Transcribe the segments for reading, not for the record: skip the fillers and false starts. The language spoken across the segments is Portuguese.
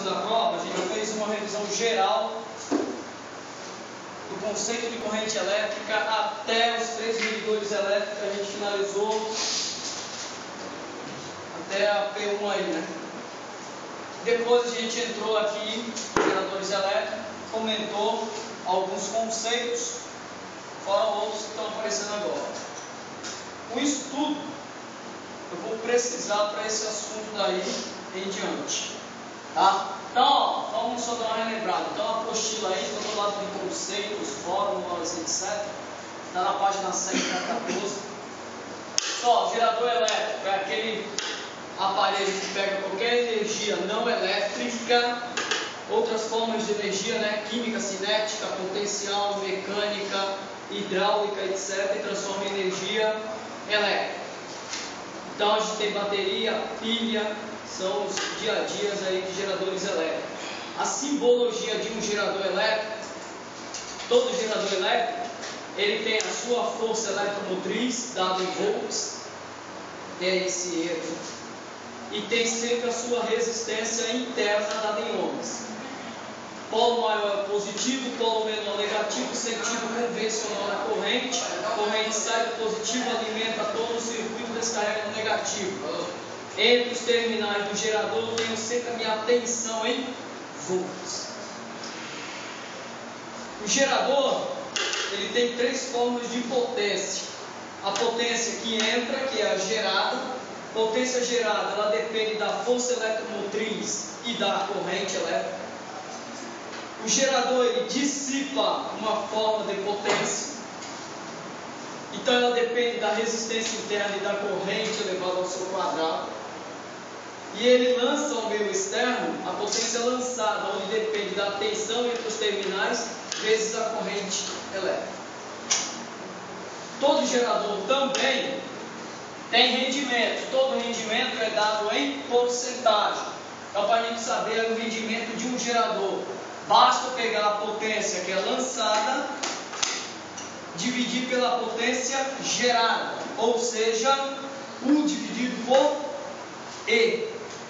finalizando a prova, a gente já fez uma revisão geral do conceito de corrente elétrica até os 3 medidores elétricos que a gente finalizou até a P1 aí, né? Depois a gente entrou aqui em geradores elétricos, comentou alguns conceitos, fora outros que estão aparecendo agora. Com isso tudo, eu vou precisar para esse assunto daí em diante, tá? Então, ó, vamos só dar uma relembrada. Então, a apostila aí, todo lado de conceitos, fórmulas, etc. Está na página 7 para 14. Só, gerador elétrico é aquele aparelho que pega qualquer energia não elétrica, outras formas de energia, né? Química, cinética, potencial, mecânica, hidráulica, etc. e transforma em energia elétrica. Então, a gente tem bateria, pilha, são os dia a dias aí de geradores elétricos. A simbologia de um gerador elétrico, todo gerador elétrico, ele tem a sua força eletromotriz, dada em volts, tem esse E aqui, e tem sempre a sua resistência interna, dada em ohms. Polo maior é positivo, polo menor negativo, sentido convencional na corrente, corrente sai do positivo, alimenta todo o circuito, descarrega no negativo. Entre os terminais do gerador eu tenho sempre a minha tensão em volts. O gerador, ele tem 3 formas de potência. A potência que entra, que é a gerada. Potência gerada, ela depende da força eletromotriz e da corrente elétrica. O gerador, ele dissipa uma forma de potência. Então ela depende da resistência interna e da corrente elevada ao seu quadrado. E ele lança ao meio externo a potência lançada, onde depende da tensão entre os terminais vezes a corrente elétrica. Todo gerador também tem rendimento. Todo rendimento é dado em porcentagem. Então, para a gente saber o rendimento de um gerador, basta pegar a potência que é lançada, dividir pela potência gerada, ou seja, U dividido por E.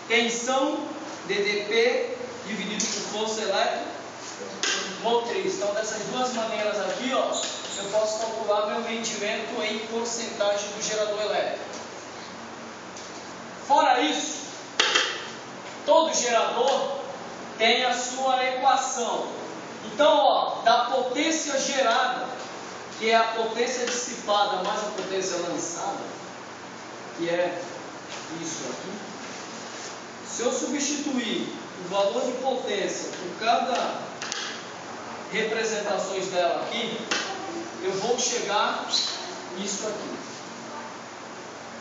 Tensão, DDP, dividido por força eletromotriz. Então, dessas duas maneiras aqui, ó, eu posso calcular meu rendimento em porcentagem do gerador elétrico. Fora isso, todo gerador tem a sua equação. Então, ó, da potência gerada, que é a potência dissipada mais a potência lançada, que é isso aqui. Se eu substituir o valor de potência por cada representações dela aqui, eu vou chegar nisso aqui.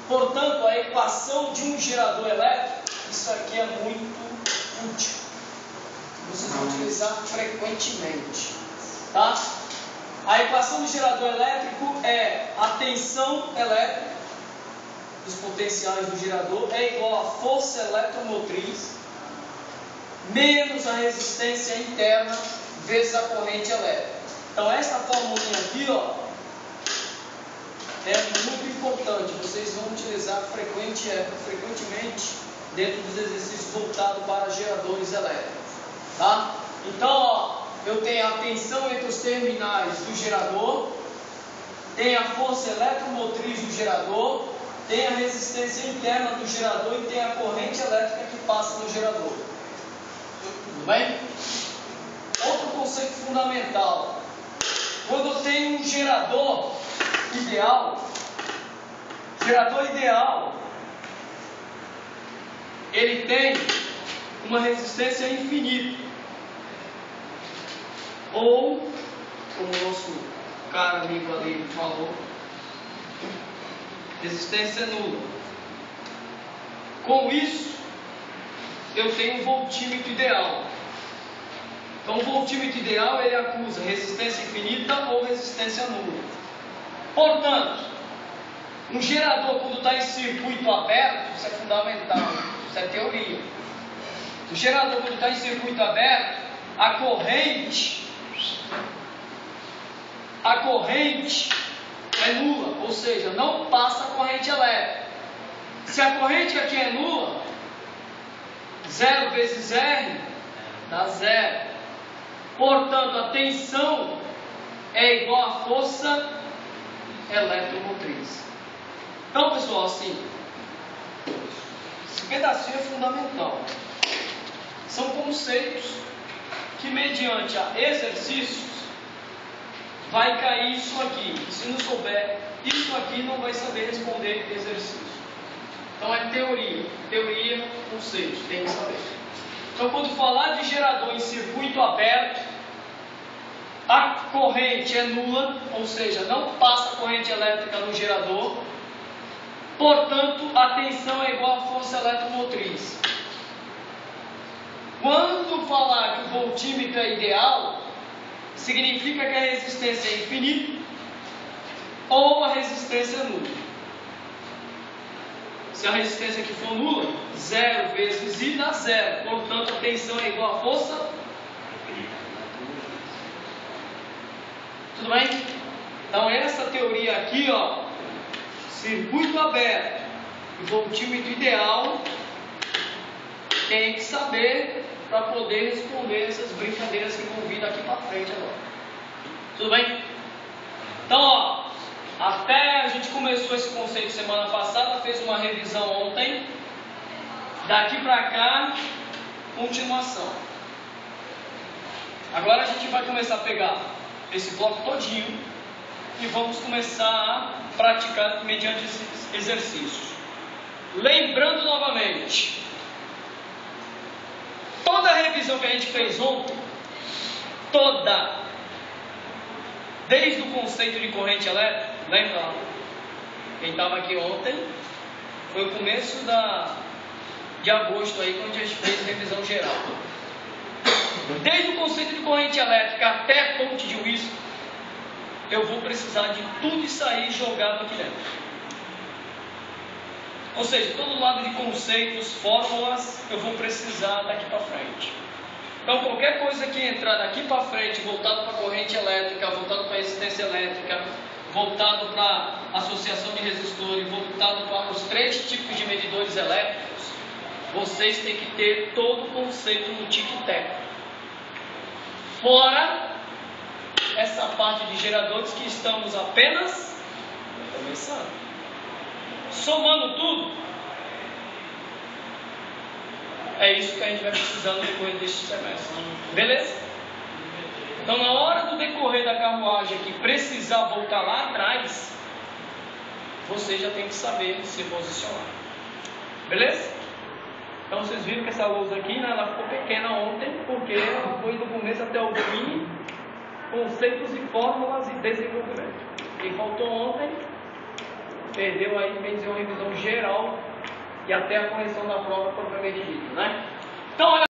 Portanto, a equação de um gerador elétrico, isso aqui é muito útil. Vocês vão utilizar frequentemente, tá? A equação do gerador elétrico é a tensão elétrica dos potenciais do gerador é igual à força eletromotriz menos a resistência interna vezes a corrente elétrica. Então, esta formulinha aqui, ó, é muito importante. Vocês vão utilizar frequentemente dentro dos exercícios voltados para geradores elétricos, tá? Então, ó, eu tenho a tensão entre os terminais do gerador, tem a força eletromotriz do gerador, tem a resistência interna do gerador e tem a corrente elétrica que passa no gerador. Tudo bem? Outro conceito fundamental. Quando eu tenho um gerador ideal, ele tem uma resistência infinita. Ou, como o nosso cara amigo ali falou, resistência nula. Com isso, eu tenho um voltímetro ideal. Então, o voltímetro ideal, ele acusa resistência infinita ou resistência nula. Portanto, um gerador, quando está em circuito aberto, isso é fundamental, isso é teoria. O gerador, quando está em circuito aberto, a corrente é nula, ou seja, não passa a corrente elétrica. Se a corrente aqui é nula, 0 vezes R dá zero. Portanto, a tensão é igual à força eletromotriz. Então, pessoal, assim, esse pedacinho é fundamental. São conceitos que, mediante exercícios, vai cair isso aqui. Se não souber isso aqui, não vai saber responder exercício. Então é teoria, conceito, tem que saber. Então, quando falar de gerador em circuito aberto, a corrente é nula, ou seja, não passa corrente elétrica no gerador. Portanto, a tensão é igual à força eletromotriz. Quando falar que o voltímetro é ideal, significa que a resistência é infinita ou a resistência é nula. Se a resistência aqui for nula, 0 vezes I dá 0. Portanto, a tensão é igual à força. Tudo bem? Então, essa teoria aqui, ó, circuito aberto e voltímetro ideal, tem que saber para poder responder essas brincadeiras que vão vir daqui para frente agora. Tudo bem? Então, ó, até a gente começou esse conceito semana passada, fez uma revisão ontem. Daqui para cá, continuação. Agora a gente vai começar a pegar esse bloco todinho e vamos começar a praticar mediante esses exercícios. Lembrando novamente, toda a revisão que a gente fez ontem, desde o conceito de corrente elétrica, lembra? Quem estava aqui ontem, foi o começo de agosto aí, quando a gente fez revisão geral. Desde o conceito de corrente elétrica até a ponte de Wilson, eu vou precisar de tudo isso aí jogado aqui dentro. Ou seja, todo lado de conceitos, fórmulas, eu vou precisar daqui para frente. Então, qualquer coisa que entrar daqui para frente, voltado para a corrente elétrica, voltado para a resistência elétrica, voltado para a associação de resistores, voltado para os 3 tipos de medidores elétricos, vocês têm que ter todo o conceito no tic-tac. Fora essa parte de geradores que estamos apenas começando. Somando tudo, é isso que a gente vai precisar no decorrer deste semestre. Beleza? Então, na hora do decorrer da carruagem aqui, precisar voltar lá atrás, você já tem que saber se posicionar. Beleza? Então, vocês viram que essa lousa aqui, né, ela ficou pequena ontem, porque ela foi do começo até o fim, conceitos e fórmulas e desenvolvimento. Quem faltou ontem, perdeu aí, bem dizer, uma revisão geral e até a correção da prova propriamente dita, né? Então, olha